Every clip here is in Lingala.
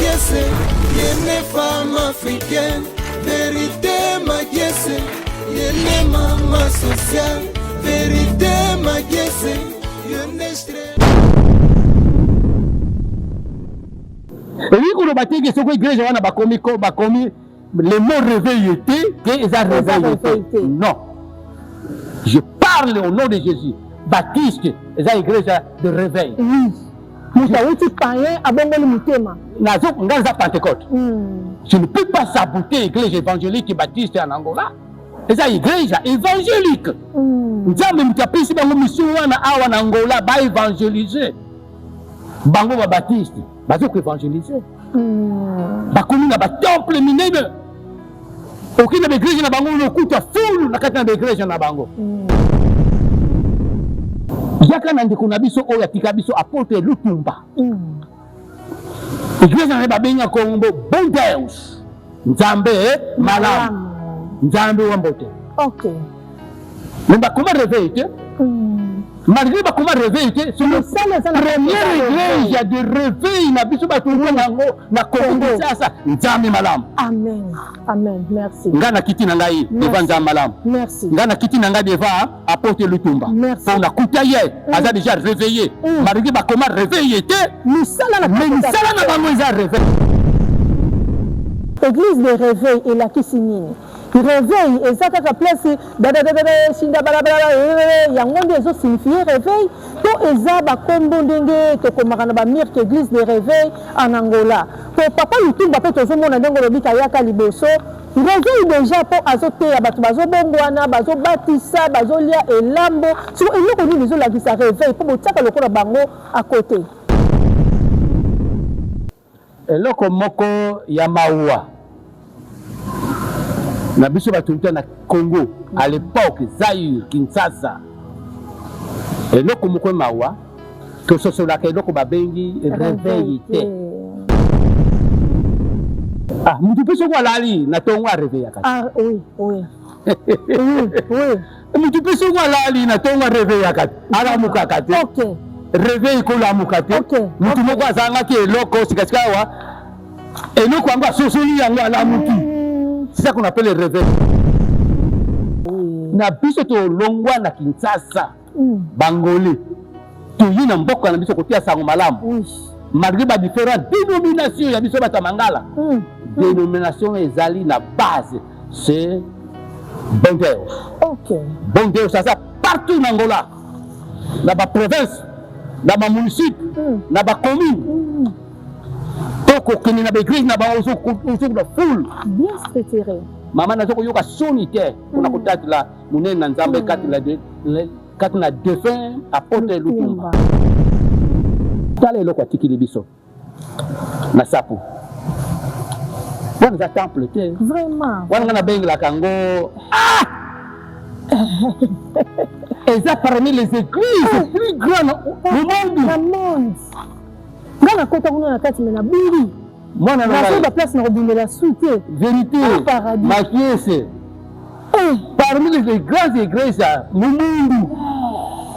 Magiese, yene femme africaine. Vérité Magiese, yene maman sociale. Vérité Magiese, yene stress. Et oui, quand on bâtit que ce que l'église a bakomi le mot réveil était que ils ont réveillé. Non. Je parle au nom de Jésus. Baptiste, ils ont l'église de réveil. Oui. Moutaouti païen a bongo le mutema. Naza Pentecôte. Je ne peux pas saboter l'église évangélique baptiste en Angola. Ils ont l'église évangélique. Nzambe mutapisi bango mission wana awa na Angola ba évangéliser. Bango ba baptiste. Bazo évangéliser. Bakomi na ba temple minene. Aucune église na bango no kuta full na kati na église na bango. Yaka na ndeko na biso oyo atika biso apôtre Lutumba. Église na ba benga kombo bon Deus. Nzambe malam. Nzambe wambote. OK. Mais ba comment réveiller? Malgré ba comment réveiller, c'est le première église de réveil na biso ba tungo nango na Congo sasa Nzambe malam. Amen. Amen. Merci. Ngana kiti na ngai devant Nzambe malam. Merci. Ngana kiti na ngai devant apôtre Lutumba. Merci. Pour la koutaye, aza déjà réveillé. Malgré ba comment réveiller te, Misala na bango za réveil. Église de réveil et la kisinini. Réveil et ça kaka place shinda balabala yango nde ezo signifie réveil to eza ba kombo ndenge to komaka na ba mirque église de réveil en Angola. To papa Lutumba pe tozo mona ndenge lobika yaka liboso réveil déjà po azoteya bato bazobongwana bazobatisa bazolia elambo so eloko nini ezolakisa réveil po botiaka lokola bango à côté. Eloko moko ya maua na biso batumita na Congo à l'époque Zaïre Kinshasa. Eloko moko maua to sosolaka eloko babengi réveil te. Ah, mutu peso kwa lali na tongo a réveil akati. Ah oui, oui. Oui. Mutu peso kwa lali na tongo a réveil akati. Ala mukakati. OK. Réveil ko la mukati. Mutu moko azanga ki eloko sikasika wa. Eloko anga sosoli yango ala mutu. C'est ça qu'on appelle le réveil. Na biso to longwa na Kinshasa. Bangolais. To yina mboka na biso kotia sango malamu. Oui. Malgré ba différentes dénominations ya biso bata mangala. Dénomination ezali na base c'est bon Dieu. OK. Bon Dieu ça partout en Angola. Dans la province, dans la municipal, dans la commune. Toko kini na l'église na ba ozo na full. Bien structuré. Mama na zoko yoka sonité kuna kutati la munene na Nzambe kati na défunt apôtre Lutumba. Tala eloko atikili biso na sapu. Wana za temple te. Vraiment. Wana na bengi la kango. Et ça parmi les églises les plus grandes au monde. Ngana kota kuna na kati na bili. Mwana na la place na robinela suite. Vérité. Magiese. Parmi les grandes églises au monde.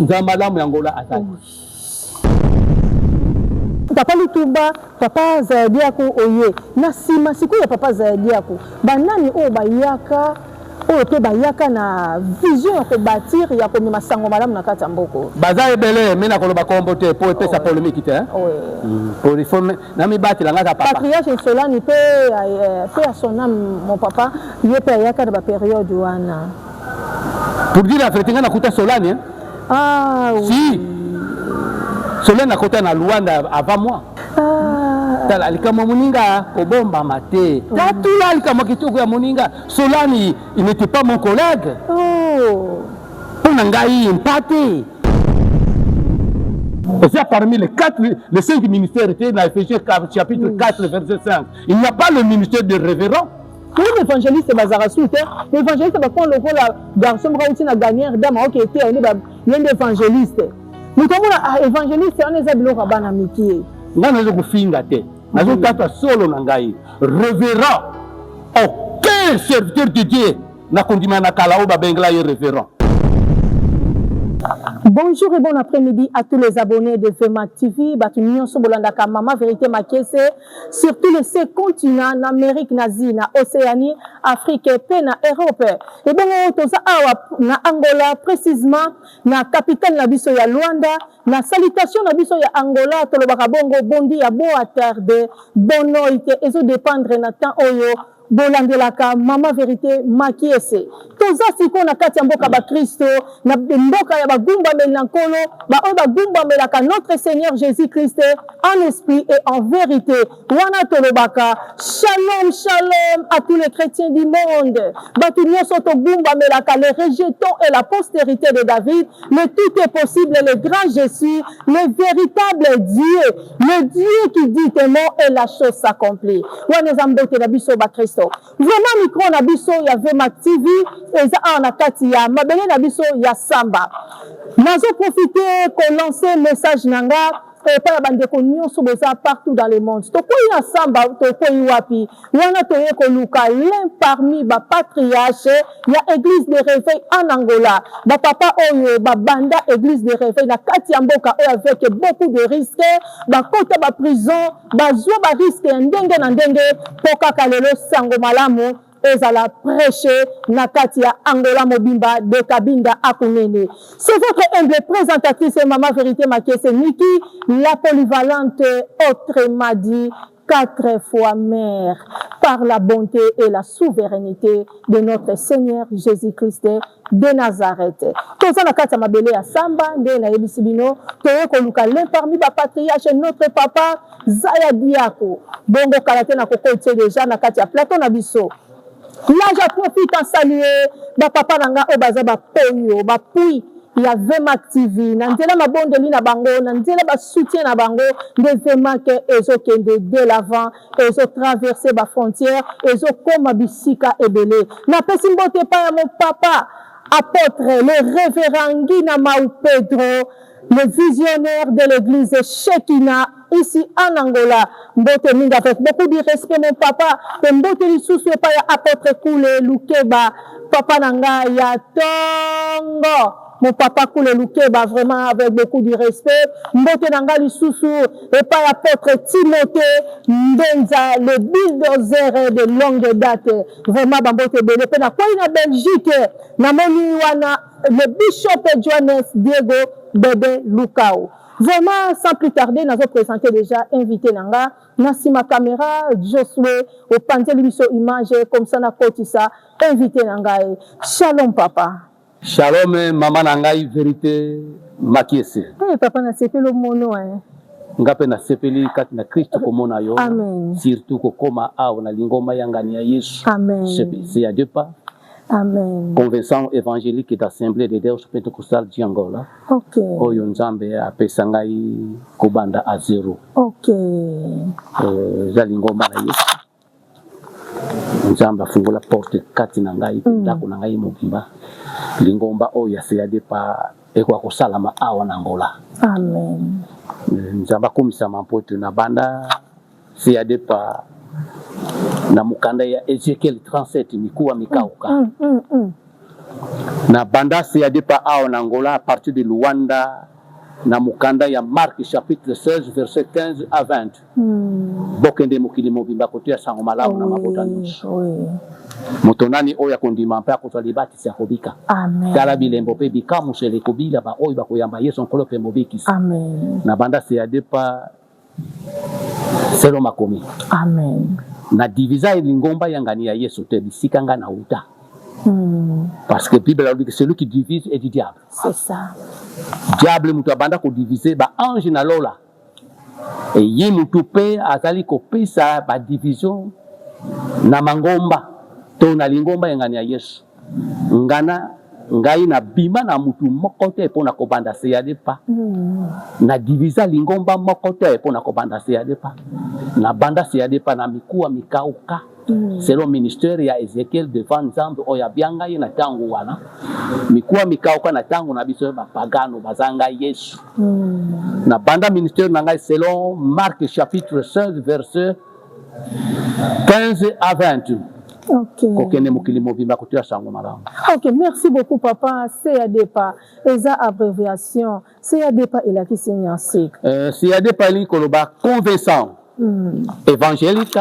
Nzambalamu yangola ataki. Papa Lutumba, papa Zayadiako oye. Na sima siku ya papa Zayadiako. Banani o bayaka o pe bayaka na vision ya ko bâtir ya ko mema sango malamu na kati mboko. Baza ebele mena ko loba kombo te po epesa polémique te hein. Pour réformer na mi bâti la ngata papa. Patriarche Solani pe à son âme mon papa, il pe yaka na ba période wana. Pour dire la vérité ngana kuta Solani hein. Ah oui. Si. Solani akota na Luanda avant moi. Tala alikama Moninga kobomba mate. Tatula alikama kitoko ya Moninga. Solani, il n'était pas mon collègue. Oh. On a ngai impate. Et ça parmi les 5 ministères dans Éphésiens chapitre 4 verset 5. Il n'y a pas le ministère de révérend. Pour l'évangéliste Bazarasute, l'évangéliste va prendre le rôle garçon Raouti na gagnère dame qui était un évangéliste. Nous avons évangéliste on est bilo rabana miki. Ngana zo kufinga te. Nazo tata solo na ngai. Révérend. Aucun serviteur de Dieu na kondima na kala o ba bengla ye révérend. Bonjour et bon après-midi à tous les abonnés de VMA TV. Batunyon Sobolandaka Mama Vérité Makese sur tous les 5 continents, en Amérique, nazie, na Océanie, Afrique et na Europe. Et bon, toza awa na Angola, précisément na capitale na biso ya Luanda, na salutation na biso ya Angola, tolobaka bongo bondi ya bo atarde, bonoite, ezo dépendre na temps oyo. Bolandelaka Mama Vérité Makiese toza siko na kati ya mboka ba Kristo na mboka ya bagumba melankolo ba oyo bagumba melaka notre Seigneur Jésus-Christ en esprit et en vérité wana tolobaka shalom shalom à tous les chrétiens du monde batu nyonso togumba melaka les rejetons et la postérité de David mais tout est possible le grand Jésus le véritable Dieu le Dieu qui dit tes mots et la chose s'accomplit wana zambote na biso ba Kristo vraiment micro na biso ya VMA TV eza na kati ya mabele na biso ya samba nazo profiter ko lancer message nanga pa bandeko nyonso boza partout dans le monde to ko ya samba to ko wapi wana to ye ko luka l'un parmi ba patriarche ya église de réveil en Angola ba papa oyo ba banda église de réveil na kati ya mboka oyo avec beaucoup de risques ba kota ba prison ba zo ba risque ndenge na ndenge poka kalelo sango malamu ezala prêcher na kati ya Angola mobimba de Kabinda Akunene. C'est votre humble présentatrice Mama Vérité Makiese Niki, la polyvalente autrement dit 4 fois mère, par la bonté et la souveraineté de notre Seigneur Jésus-Christ de Nazareth. Toza na kati ya mabele ya samba nde na yebisi bino toye koluka l'un parmi ba patriarche notre papa Zaya Diako. Bongo kalate na kokotie déjà na kati ya plateau na biso. Là, je profite à saluer ma papa nanga obaza ba poyo ba pui ya VMA TV na nzela mabondeli na bango na nzela ba soutien na bango de VMA ke ezo kende de l'avant ezo traverser ba frontière ezo koma bisika ebele na pesi mbote pa ya mon papa apôtre le révérend Guina Mau Pedro le visionnaire de l'église Shekina ici en Angola. Mbote minga avec beaucoup de respect mon papa. Mbote lisusu pa ya apôtre Koule Lukeba. Papa nanga ya tongo. Mon papa Koule Lukeba vraiment avec beaucoup de respect. Mbote nanga lisusu et pa ya apôtre Timothée Ndenza le bulldozer de longue date. Vraiment bambote bele pe na kwa na Belgique. Na moni wana le bishop Johannes Diego Bébé Lukao. Vraiment, sans plus tarder, nous avons présenté déjà invité Nanga, Nassima caméra, Josué, au pantel l'émission image, comme ça, na kotisa, invité Nanga. Shalom, papa. Shalom, maman Nangai, Vérité Makiese. Eh, papa, na sepeli le mono, hein. Ngape na sepeli kati na Kristo komona yo. Amen. Surtout kokoma awa na lingoma yangani ya Yesu. Amen. C'est à deux pas. Amen. Convention évangélique d'Assemblée de Deus Pentecostal d'Angola. Ok. Oyo nzambe apesa ngai kobanda a zero. Ok. Za lingoma na Yesu. Nzambe afungola porte kati na ngai ndako na ngai mobimba. Lingomba oyo aseyade pa ekwa kosalama awa na Angola. Amen. Nzambe akomisa mampoto na banda seyade pa na mukanda ya Ezekiel 37 mikuwa mikauka. Na banda seyade pa awa na Angola à partir de Luanda na mukanda ya Marc chapitre 16 verset 15 à 20. Bokende mokili mobimba kote ya sango malamu na mabota nyonso. Motonani oya kondima mpe akotwa libati sia kobika. Amen. Tala bilembo pe bikamu sele kobila ba oyo bakoyamba Yesu nkolo pe mobikisi. Amen. Na banda seyade pa selo makomi. Amen. Na divisa lingomba yangani ya Yesu te bisikanga na uta. Parce que la Bible dit que celui qui divise est du diable. C'est ça. Diable mutu abanda ko diviser ba ange na lola. Et yi mutu pe azali ko pesa ba division na mangomba to na lingomba yangani ya Yesu. Ngana ngai na bima na mutu moko te pona ko banda se ya depa. Na divisa lingomba moko te pona ko banda se ya depa. Na banda se ya depa na mikuwa mikauka. Selon ministère ya Ezekiel devant Nzambe oya bianga ye na tangu wana mikuwa mikauka na tangu na biso ba pagano bazanga Yesu. Na banda ministère na ngai selon Marc chapitre 16 verset 15 à 20. kokende mokili mobimba kotia sango malamu. Ok, merci beaucoup papa. CADEPA eza abréviation. CADEPA elakisi nyansi. CADEPA li koloba convention évangélique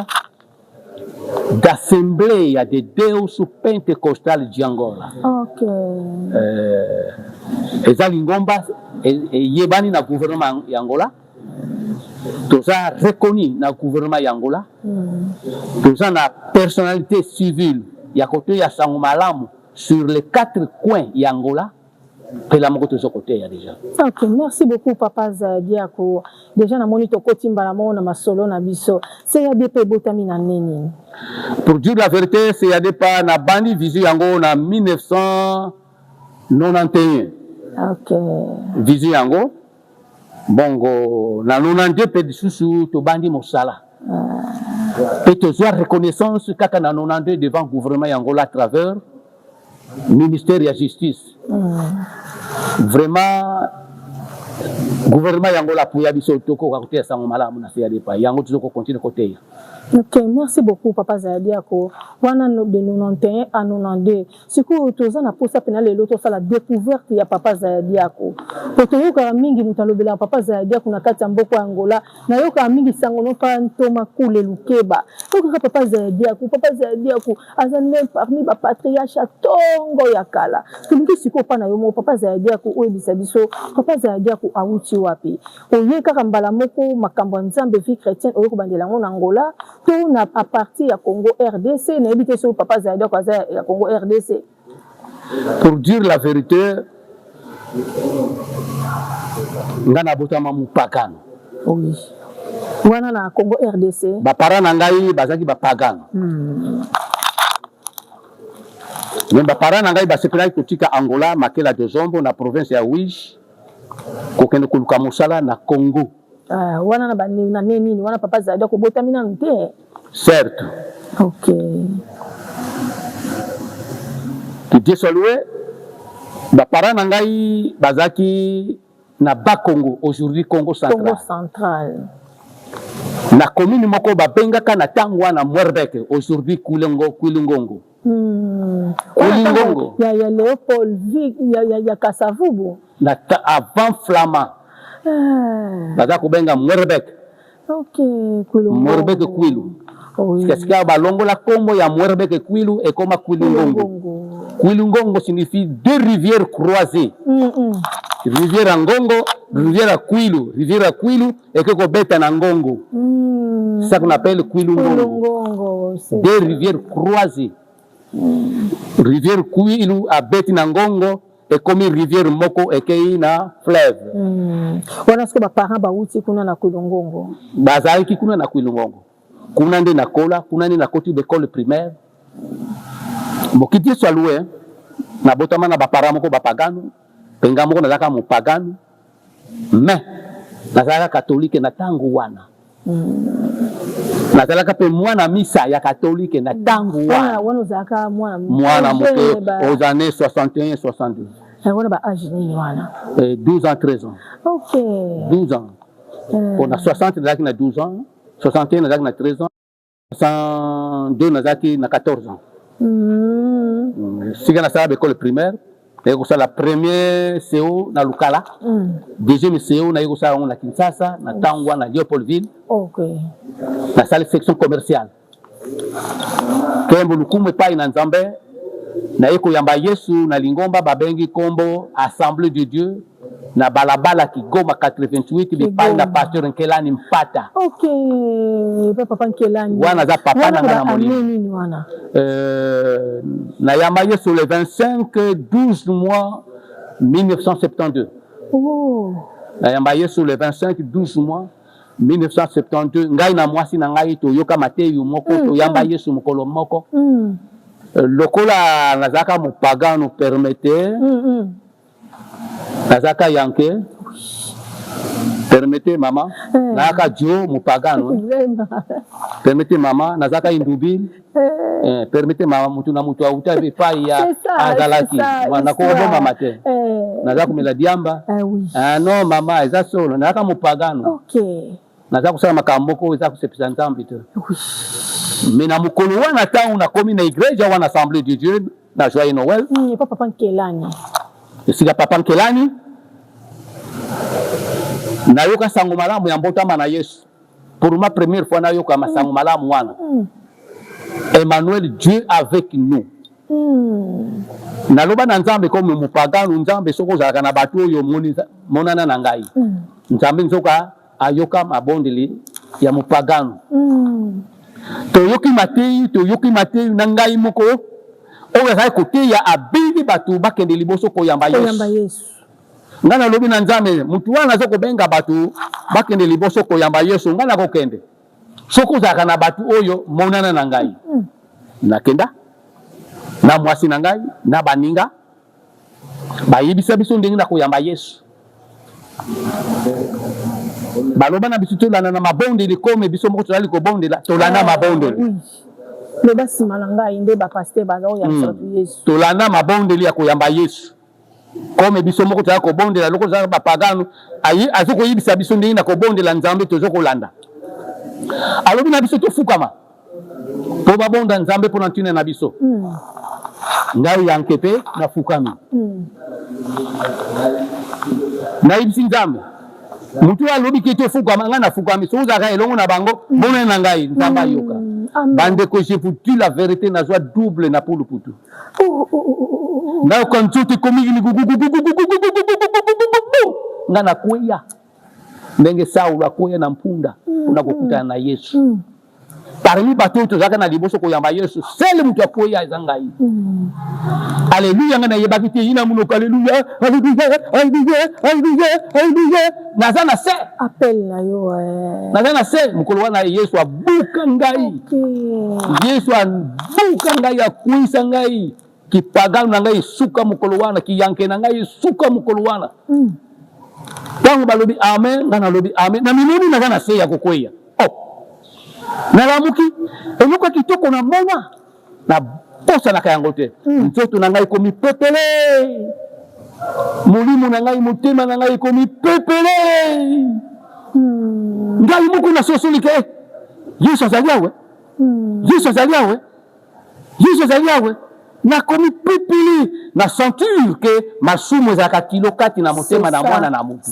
d'Assemblée de Deus Pentecostal d'Angola. Ok. Eza lingomba yebani na gouvernement y'Angola. Toza reconnu na gouvernement y'Angola. Toza na personnalité civile ya côté ya sango malamu sur les 4 coins y'Angola. Pela moko tozo côté ya déjà. Ok, merci beaucoup papa Zadiako. Déjà na moni to kotimba la mona masolo na biso. CADP botami na nini? Pour dire la vérité, CADP na bandi visu yango na 1991. Ok. Visu yango bongo na 92 pe disusu to bandi mosala. Pe tozo reconnaissance kaka na 92 devant gouvernement y'Angola à travers ministère de la justice. Vraiment gouvernement y'Angola pour yabiso toko côté sango malamu na CADP yango tuzoko continuer côté. Ok, merci beaucoup papa Zadiako. Wana de 91 à 92. Siku toza na posa pena lelo to la découverte ya papa Zadiako. Poto yoka mingi mutalobela papa Zadiako na kati ya mboko Angola na yoka mingi sango no pa ntoma kule lukeba. Yoka papa Zadiako azane parmi ba patriarche tongo ya kala. Tulingi siku pa na yomo papa Zadiako oyebisa biso papa Zadiako awuti wapi. Oye kaka mbala moko makambo nzambe vie chrétienne oyeko bandela ngo na Angola. Tout à partir du Congo RDC, n'habite sur papa Zadiako à Congo RDC. Pour dire la vérité, ngana botama mupagano. Oui. Wana na Congo RDC. Ba parents nangai bazaki ba pagano. Mais ba parents nangai ba sepela kotika Angola makela de Zombo na province ya Wish. Kokende kuluka musala na Congo. Wana na bani na nini wana papa Zadiako botami na nte. Certes. Ok. Tu dis seulement ba parents nangai bazaki na Bakongo aujourd'hui Congo central. Congo central. Na commune moko ba bengaka na tangwa na Mwerbeke aujourd'hui Kwilungongo. Kwilungongo. Ya Léopold ya Kasavubu. Na avant Flamand. Baza kubenga Mwerbeke. Ok, Kwilungongo. Mwerbeke Kwilu. Oui. Kasika balongo la kombo ya Mwerbeke Kwilu et comme Kwilungongo. Kwilungongo signifie deux rivières croisées. Rivière Ngongo, rivière Kwilu, rivière Kwilu et que beta na Ngongo. Ça qu'on appelle Kwilungongo. Deux rivières croisées. Rivière Kwilu à beti na Ngongo et comme rivière Moko et kei na fleuve. Wana siko ba parents ba uti kuna na Kwilungongo. Bazali kuna na Kwilungongo. Kuna nde na kola, kuna nde na koti d'école primaire. Mokiti so loué na botama na ba parents moko ba pagano. Penga moko nazaka mupagano. Mais nazaka catholique na tangu wana. Nazalaka pe mwana misa ya catholique na tangu wana. Wana zaka mwana moke aux années 61 62. Wana ba âge nini wana? 12 ans 13 ans. OK. 12 ans. On a 60 nazaki na 12 ans, 61 nazaki na 13 ans, 102 nazaki na 14 ans. Sika na sala école primaire. C'est la première CO na Lukala, deuxième CO na Yosa na Kinshasa, na Tangwa na Léopoldville. OK. Na salle section commerciale. Kembo lukume pa ina Nzambe na eko yamba Yesu na Lingomba babengi kombo Assemblée de Dieu na balabala Kigoma 88 bipai na pasteur Nkelani Mpata. OK. Papa Nkelani. Wana za papa na ngana molimo. Nini wana? Na yamba Yesu le 25 12 mois 1972. Oh. Na yamba Yesu le 25 12 mois 1972 ngai na mwasi na ngai to yoka Mateyu moko to yamba Yesu mokolo moko. Lokola nazaka mupagano permettait nazaka yanke permettez maman nazaka Dio mupagano permettez maman nazaka indubil permettez maman mutu na mutu auta bipa ya azalaki na ko boma mate nazaka kumela diamba oui. Non maman eza solo nazaka mupagano. OK. naza kusala makambo ko eza kusepisa nzambe te. Mais na mukolo wana ta una komi na igreja wana assemblée de Dieu na joyeux Noël. Papa Nkelani. Esika Papa Nkelani. Nayoka sango malamu ya mbotama na Yesu. Pour ma première fois nayoka masango malamu wana. Emmanuel, Dieu avec nous. Naloba na nzambe comme mupagano nzambe soko zalaka na bato oyo monana na ngai. Nzambe nzoka ayoka mabondeli ya mupagano. Toyoki Matei na ngai moko oyo za kote ya abili bato bakende liboso koyamba Yesu. Ngana lobi na nzambe mutu wana zoko benga bato bakende liboso koyamba Yesu ngana kokende. Soko zalaka na bato oyo monana na ngai. Nakenda na mwasi na ngai na baninga bayebisa biso ndenge na koyamba Yesu. Baloba na biso tolana na mabondeli comme biso moko tolali kobondela tolana mabondeli. Le basi malanga inde ba pasteur bazao ya Yesu. Tolana mabondeli ya koyamba Yesu. Comme biso moko tolali kobondela loko za ba pagano ayi azoko yibisa biso ndenge na kobondela nzambe tozoko landa. Alobi na biso tofukama. Po babonda nzambe pona ntine na biso. Ngai yankepe na fukami. Na ibisi nzambe. Mutu alobi ki tofukama nga na fukami. So uzaka elongo na bango bona na ngai nzamba yoka. Bande ko j'ai foutu la vérité na joie double na pulu putu. Na quand tu te komi ni nga na kuya. Ndenge Saula kuya na mpunda unakokutana na Yesu. Parmi bato tozaka na liboso koyamba Yesu sele mutu akoya ezangai. Alléluia ngana yebaki te ina munoko alléluia alléluia nazana se appel na yo nazana se mukolo wana Yesu abuka ngai. Yesu abuka ngai akuisa ngai kipagano na ngai suka mukolo wana kiyanke na ngai suka mukolo wana. Tango balobi amen ngana lobi amen na minuni nazana se ya kokoya. Nalamuki eluka kitoko na mona na posa na kayango te nzoto na ngai komi pepele mulimu na ngai motema na ngai komi pepele ngai muku na sosolike Yesu azali awe na komi pepele na sentir que masumu ezalaka kilo kati na motema na mwana na mutu.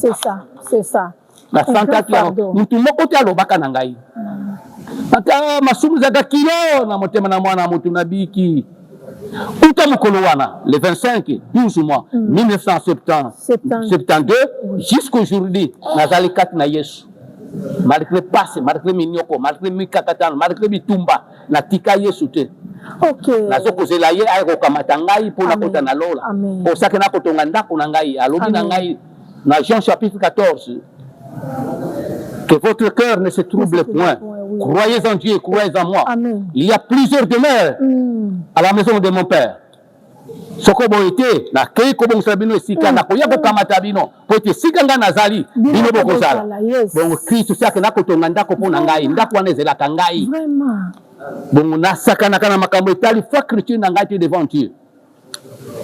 C'est ça na santaki ya mutu moko te alobaka na ngai. Ata masumu zaka kilo na motema na mwana mutu na biki. Uta mukolo wana le 25 12 mois 1972 jusqu'aujourd'hui nazali kati na Yesu. Malgré passe, malgré minyoko, malgré mikakatano, malgré bitumba na tika Yesu te. Okay. Nazo kozela ye ay ko kamata ngai pona kota na lola. Po sake na kotonga ndako na ngai, alobi na ngai na Jean chapitre 14. Que votre cœur ne se trouble point. Croyez en Dieu, croyez en moi. Amen. Il y a plusieurs demeures à la maison de mon père. Soko boite na kei ko bongsa bino esika na koya ko kamata bino po ete sika nga nazali bino bokozala. Bon Christ saka na kotonga ndako pona ngai ndako wana ezelaka ngai. Vraiment. Bon nasaka na kana makambo etali foi chrétien na ngai te devant Dieu.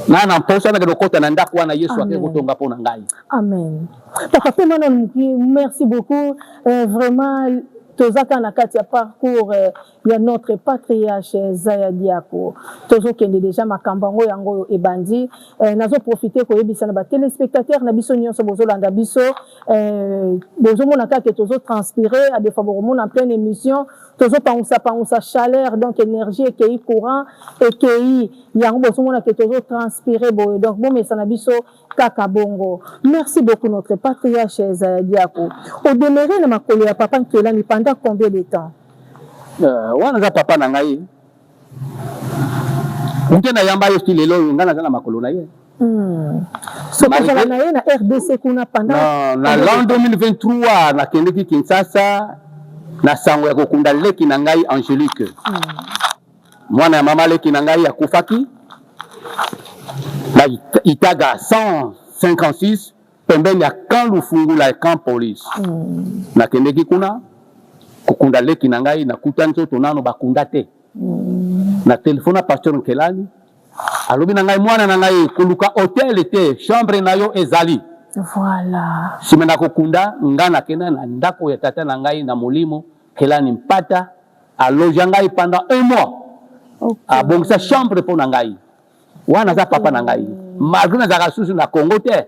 Na na mposa na kokota na ndako wana Yesu ake kotonga pona ngai. Amen. Papa Pemana, merci beaucoup. Vraiment tozaka na kati ya parcours ya notre patriarche Zaya Diako. Tozo kende déjà makambango yango ebandi. Nazo profiter ko yebisa na ba téléspectateurs na biso nyonso bozolanda biso. Bozo mona kaka tozo transpirer à des favoris en pleine émission. Tozo pangusa chaleur donc énergie et courant et qui yango bozo mona que tozo transpirer donc bon mais ça na biso kaka bongo. Merci beaucoup notre patriarche Zaya Diako. Au demeuré na makolo ya papa Nkelani pendant combien de temps? Wana za papa na ngai. Mtena yamba yo style lelo ngana za na makolo na ye. So kwa na ye na RDC kuna pendant na l'an 2023 na kendeki Kinshasa na sango ya kokunda leki na ngai Angélique. Mwana ya mama leki na ngai akufaki. Na itaga 156 pembeni ya camp Lufungula camp police. Na kendeki kuna kokunda leki na ngai na kutanzo tonano bakunda te. Na telefona pasteur Nkelani alobi na ngai mwana na ngai koluka hotel te chambre na yo ezali Voilà. Si mena kokunda nga nakenda na ndako ya tata na ngai na molimo Kelani Mpata aloja ngai pendant 1 mois. Okay. Abongisa chambre pour na ngai. Wana za papa na ngai. Malgré na susu na Congo te.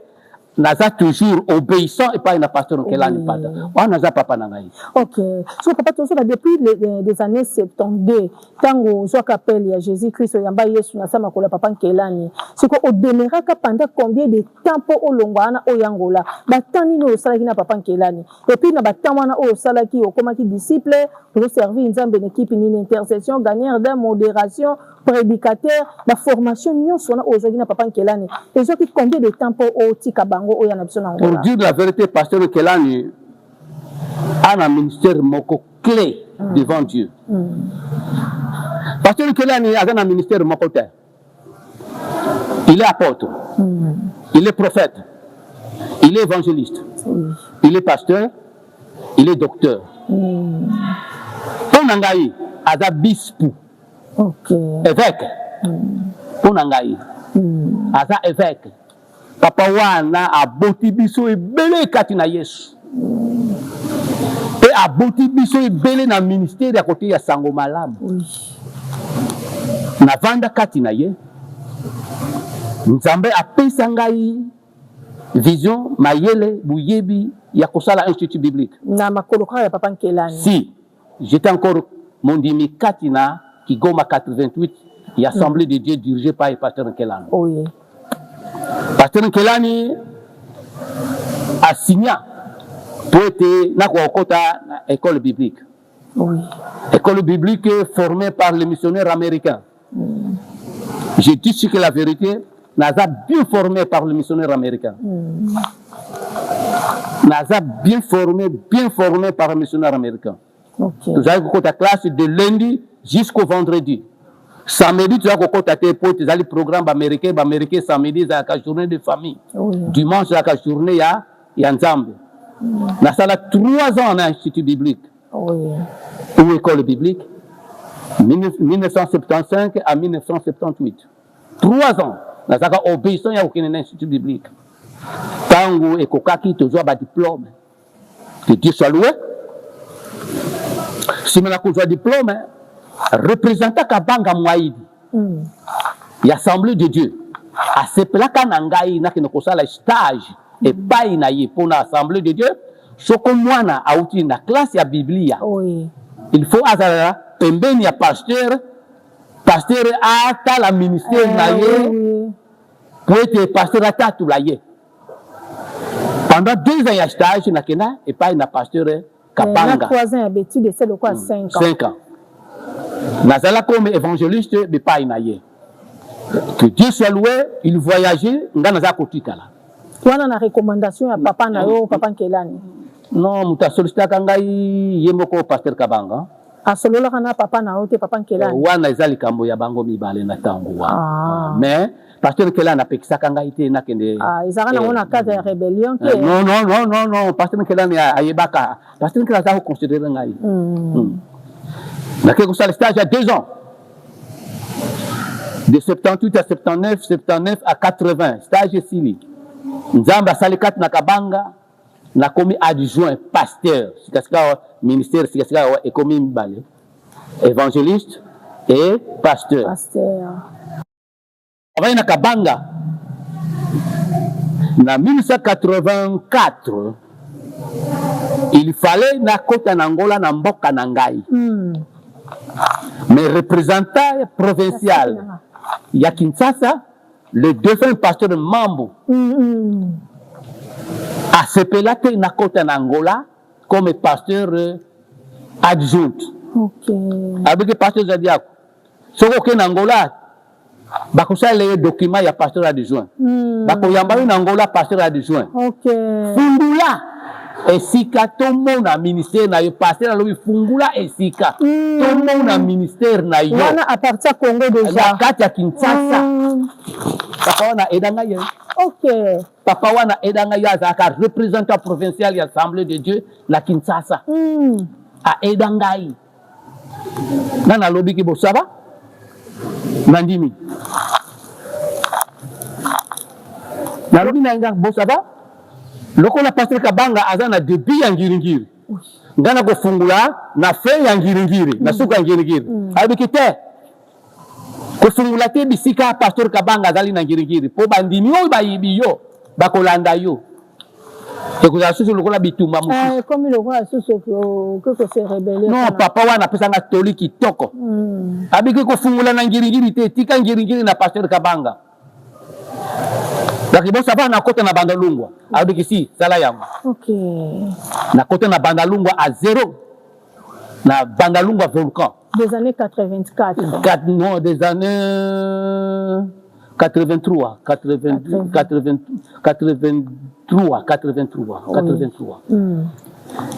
Naza toujours obéissant et pas une pasteur Kelani Mpata. Wana za papa na ngai. Ok. So papa to depuis les années 72 tango zo kapel ya Jésus-Christ yamba Yesu na sama kola papa Kelani. Siko o demeraka pendant combien de temps pour olongwana oyangola. Batani no salaki na papa Kelani. Et puis na batamwana o salaki o komaki disciple pour servir nzambe l'équipe ni intercession gagnant de modération prédicateur la formation nyon sona aujourd'hui na papa Kelani. Et zo ki combien de temps pour o tikabango o yana biso na ngola. Pour dire la vérité, pasteur Kelani a un ministère moko clé devant Dieu. Pasteur Kelani a un ministère moko te. Il est apôtre, il est prophète, il est évangéliste, il est pasteur, il est docteur. Ponangai aza bispo, évêque. Ponangai aza évêque. Papa wana aboti biso ebele kati na Yesu. Et aboti biso ebele na ministère ya côté ya Sango Malamu. Na vanda kati na ye. Nzambe apesa ngai vision mayele buyebi ya kosala institut biblique. Na makoloka ya papa Kelani. Si j'étais encore mondimi kati na Kigoma 88, il y a Assemblée de Dieu dirigée par le pasteur Kelani. Oui. Pasteur Kelani a signé pour être dans l'école biblique. Oui. École biblique formée par les missionnaires américains. Je dis que la vérité, Naza bien formé par les missionnaires américains. Naza bien formé par les missionnaires américains. Okay. Nous avons la classe de lundi jusqu'au vendredi. Samedi, tu as le programme américain, samedi, la journée de famille. Oui. Dimanche, la journée, il y a Nzambe. Nous avons 3 ans en institut biblique. Oui. Ou école biblique. 1975 à 1978. 3 ans. Nous avons obéissant à aucun institut biblique. Tango et Kokaki, tu as un diplôme. Que Dieu soit loué. Si nous avons un diplôme, représentant Kabanga Mwaïdi, l'Assemblée de Dieu, à ce place Nangaï, n'a qu'une stage et pas inaïe pour l'Assemblée de Dieu, ce que moi a outil na classe ya Biblia. Oui. Il faut azara pembeni ya pasteur a la ministère naïe pour être pasteur à tatu laïe. Pendant 2 ans il y a stage na kena et pas na pasteur Kabanga. 3 ans à Betty de celle quoi 5 ans. 5 ans. Nazala comme évangéliste, mais pas inaïe. Que Dieu soit loué, il voyageait, on a kotikala. Tu as une recommandation à papa na yo, papa Kelani. Non, muta sollicita kangai yemoko pasteur Kabanga. A solola kana papa na yo te papa Kelani. Wana ezali kambo ya bango mibale na tango wa. Mais pasteur Kelani apekisa kangai te na kende. Ah, izaka na mona cadre ya rébellion ke. Non, pasteur Kelani ayebaka. Pasteur Kelani za considérer ngai. Nakeko sala stage à 2 ans. De 78 à 79, 79 à 80, stage Sili. Nzamba Salikat Nakabanga, na commis adjoint, pasteur, ministère, et commis Mbale, évangéliste et pasteur. Pasteur. Avant Nakabanga, en 1984, il fallait na kota Nangola na mboka nangai. Mais représentant provincial, il y a Kinshasa, le défunt pasteur de Mambo, a s'appelé Nakota Nangola comme pasteur adjoint. Ok. Avec le pasteur Zadiak. Ce que Nangola, bakosa les documents, il y a pasteur adjoint. Bakoyamba Nangola, pasteur adjoint. Ok. Fundula. Esika tomo na ministère na yo pasteur alobi fungula esika tomo na ministère na yo wana à partir Congo déjà kati ya Kinshasa papa wana edanga ye ok papa wana edanga ya zaka représentant provincial ya Assemblée de Dieu na Kinshasa a edanga yi nana lobi ki bosaba nandimi na lobi na nga bosaba lokola pasteur Kabanga aza na début ya ngiringiri ngana kofungula na fe ya ngiringiri na suka ngiringiri abiki te kofungula te bisika pasteur Kabanga azali na ngiringiri po bandimi oyo bayibi yo bakolanda yo ekozala susu lokola bitumba mosusu comme lokola susu ko se rebelle non papa wana apesanga toli kitoko abiki kofungula na ngiringiri te tika ngiringiri na pasteur Kabanga donc bon ça va na kota na bandalungwa abiki si sala yango na kota na bandalungwa à 0 na bandalungwa volcan des années 84 non des années 83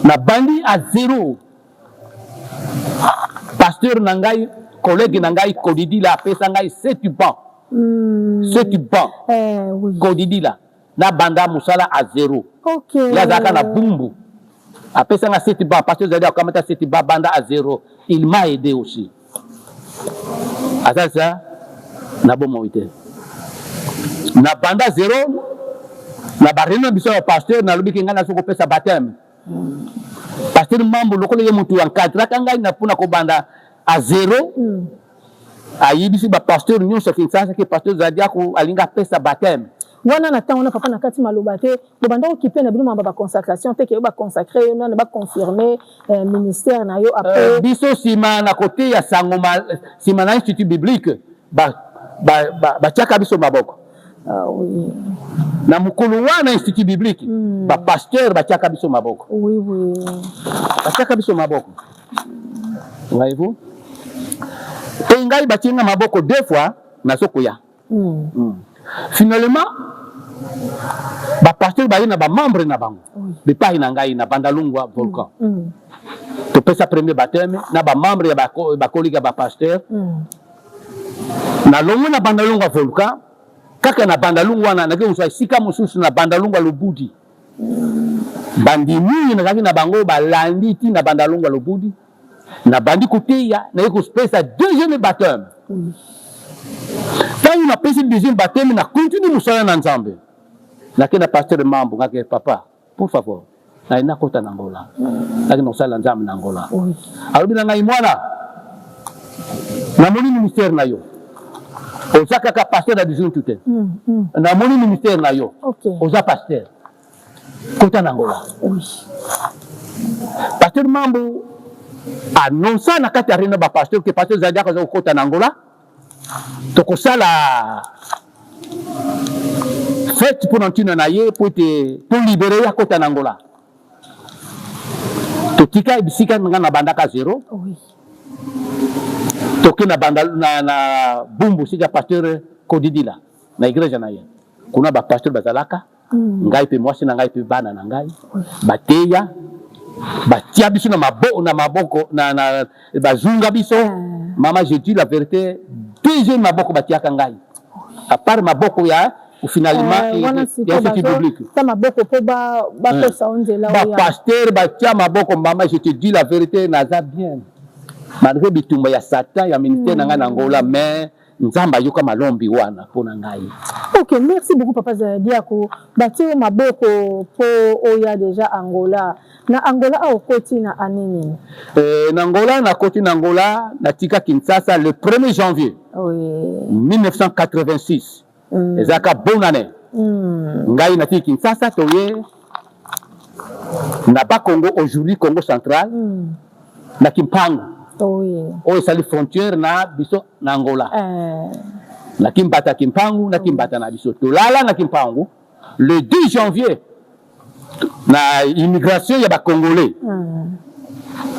na bandi à 0 pasteur nangai collègue nangai Kodidi la pesa ngai 7 bancs Kodidi la na banda musala à 0 ya zaka na bumbu apesa nga 7 bancs pasteur zadi akamata 7 bancs banda à 0 il m'a aidé aussi ça na bomo ite na banda 0 na barino biso ya pasteur na lobi kinga na soko pesa baptême pasteur mambo lokolo ye mutu encadre kanga na puna ko banda à 0 ayibisi ba pasteur nyonso Kinshasa ke pasteur zadi ako alinga pesa baptême wana na tango na papa na kati maloba te to banda occupé na bino ba consacration te ke ba consacrer na ba confirmer ministère na yo après biso sima na côté ya sangoma sima na institut biblique ba tiaka biso maboko na mukulu wana institut biblique ba pasteur ba tiaka biso maboko ba tiaka biso maboko voyez-vous et ngai ba tiaka maboko 2 fois na sokoya finalement ba pasteur ba ina ba membre na bango be pa ina ngai na bandalungwa volcan to pesa premier baptême na ba membre ya ba koliga ba pasteur na longo na bandalungwa volcan kaka na bandalungwa wana na ke uswa sika mususu na bandalungwa lobudi bandimi na kaki na bango balandi ti na bandalungwa lobudi na bandi kuteya na yeko pesa deuxième baptême quand on a pris le deuxième baptême na continue musala na nzambe na ke na pasteur mambo ngake papa pour favor na ina kota na ngola na ke musala nzambe na ngola alobi na ngai mwana na moni ministère na yo oza kaka pasteur na disons tout na moni ministère na yo oza pasteur kota na ngola pasteur mambo annonça na kati arena ba pasteur que pasteur zadia ko kota na ngola to ko sala fête pour ntina na ye pour libérer ya kota na ngola to tika bisika ngana bandaka 0 toke na bandal na bumbu sika pasteur Kodidi la na igreja na ye kuna ba pasteur bazalaka ngai pe mwasi na ngai pe bana na ngai bateya batia biso na maboko na bazunga biso mama je dis la vérité deuxième maboko batia kangai à part maboko ya finalement ya ce public ça maboko po ba pesa onzela ba pasteur batia maboko mama je te dis la vérité naza bien malgré bitumba ya satan ya ministère na ngana ngola mais nzamba yoka malombi wana pona ngai. Ok, merci beaucoup papa Zadia ko bati maboko po oya déjà Angola na Angola au koti na anini na Angola na koti na Angola na tika Kinshasa le 1er janvier 1986 ezaka bonne année ngai na tika Kinshasa toye na ba Congo aujourd'hui Congo central na Kimpangu oyo sali frontière na biso na Angola na Kimbata Kimpangu na Kimbata na biso tolala na Kimpangu le 2 janvier na immigration ya ba Congolais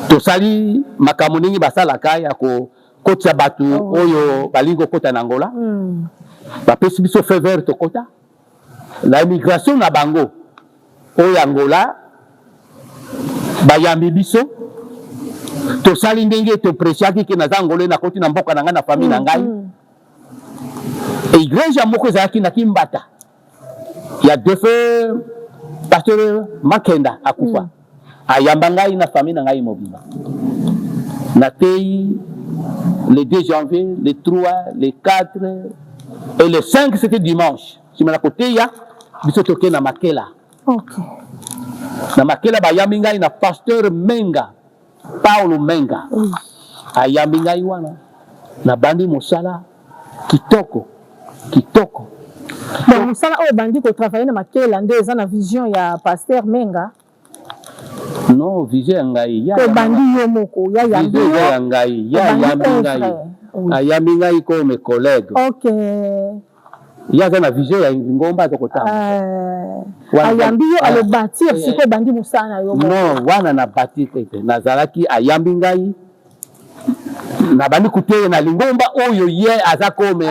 to sali makamoningi basalaka ya ko kotia batu oyo balingo kota na Angola ba pesi biso feu vert to kota la immigration na bango oyo Angola bayambi biso to sali ndenge to presiaki ke na Angolais na koti na mboka na nga na famille na ngai igreja moko ezalaki na Kimbata ya defe pasteur Makenda akufa ayamba ngai na famille na ngai mobimba na tei le 2 janvier le 3 le 4 et le 5 c'était dimanche si mala kote ya biso toke na Makela Ok. Na makela bayambi ngai na pasteur Menga, Paulo Menga. Ayambi ngai wana. Na bandi mosala kitoko. Kitoko. Bon, mosala oyo bandi ko travailler na makela nde eza na vision ya pasteur Menga. Non, vision ngai ya. Ko bandi yo moko ya yambi. Vision ngai ya yambi ngai. Ayambi ngai comme collègue. Ok. Ya za na vision ya ngomba to kotanga. Ayambi yo ale bâtir siko bandi mosala na yo moko. Non, wana na bâtir tete. Nazalaki ayambi ngai. Na bandi kutere na lingomba oyo ye aza comme